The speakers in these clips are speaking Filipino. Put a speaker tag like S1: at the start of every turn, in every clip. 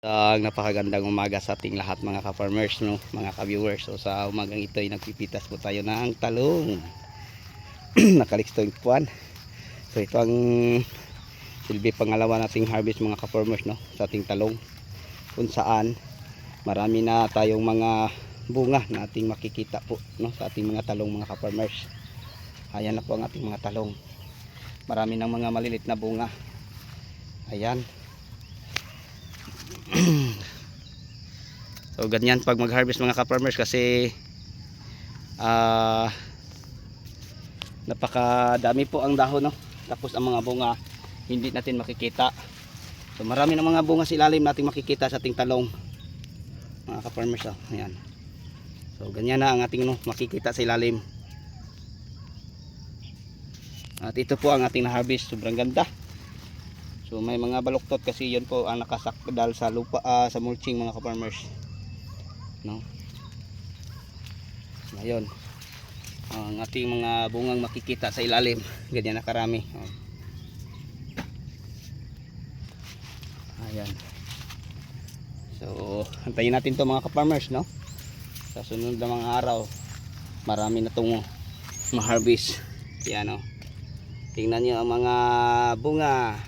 S1: Ang napakagandang umaga sa ating lahat mga ka-farmers, no? Mga ka-viewers. So sa umagang ito ay nagpipitas po tayo ng talong. Nakalikstoy puan. So ito ang silbi pangalawa nating harvest mga ka-farmers, no? Sa ating talong. Kung saan marami na tayong mga bunga na ating makikita po, no? Sa ating mga talong mga ka-farmers. Ayan na po ang ating mga talong. Marami ng mga malilit na bunga. Ayan. So ganyan pag mag-harvest mga ka-farmers kasi napakadami po ang dahon, no? Tapos ang mga bunga hindi natin makikita. So marami ng mga bunga sa ilalim nating makikita sa ating talong mga ka-farmers, oh. Ayan. So ganyan na ang ating makikita sa ilalim. At ito po ang ating na-harvest, sobrang ganda. So may mga baluktot kasi yun po ang nakasakdal sa lupa, sa mulching mga ka-farmers, no? Ngayon ang ating mga bungang makikita sa ilalim, ganyan na karami. Ayan. So antayin natin to mga ka-farmers, no? Sa sunod na mga araw marami na itong ma-harvest. Yan, no? Tingnan nyo ang mga bunga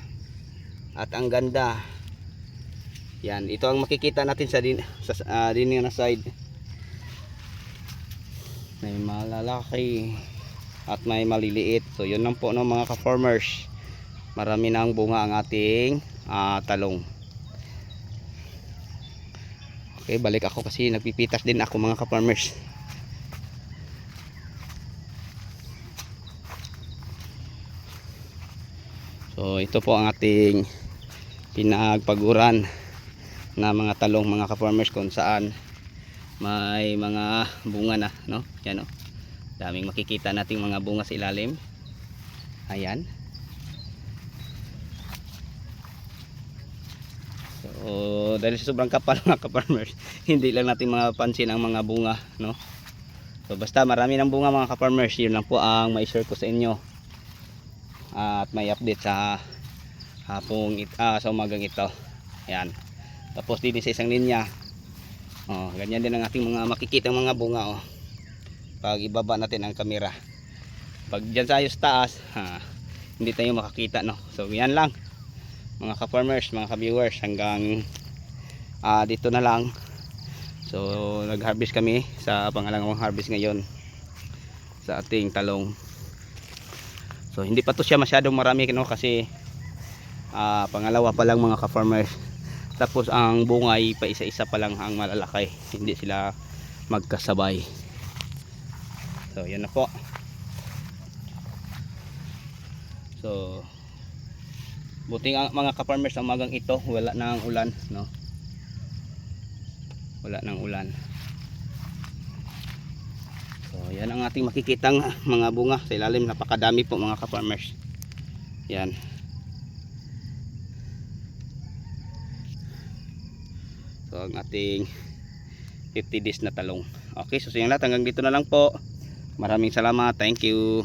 S1: at ang ganda. Yan, ito ang makikita natin sa din na side. May malalaki at may maliliit. So yun lang po, no, mga ka-farmers. Marami na ang bunga ang ating talong. Okay, balik ako kasi nagpipitas din ako mga ka-farmers. So ito po ang ating pinagpaguran na mga talong mga ka-farmers, kung saan may mga bunga na, no? Yan, no? Daming makikita nating mga bunga sa ilalim. Ayan. So dahil sa sobrang kapal mga ka-farmers, hindi lang natin mapapansin ang mga bunga, no? So basta marami ng bunga mga ka-farmers, yun lang po ang mai-share ko sa inyo. At may update sa sa umagang ito. Ayan. Tapos din sa isang linya, ganyan din ang ating mga makikita mga bunga, pag ibaba natin ang camera. Pag dyan tayo sa taas, hindi tayo makakita, no? So yan lang mga ka-farmers, mga ka-viewers, hanggang dito na lang. So nag-harvest kami sa pangalawang harvest ngayon sa ating talong. So hindi pa to siya masyadong marami, no? Kasi pangalawa pa lang mga ka-farmers. Tapos ang bunga ay pa isa-isa pa lang ang malalaki, hindi sila magkasabay. So yan na po. So buting mga ka-farmers, ang magang ito wala nang ulan, no? Wala nang ulan. So yan ang ating makikitang mga bunga sa ilalim. Napakadami po mga ka-farmers. Yan. So ang ating 50 days na talong. Okay, so sa inyo lahat, hanggang dito na lang po. Maraming salamat. Thank you.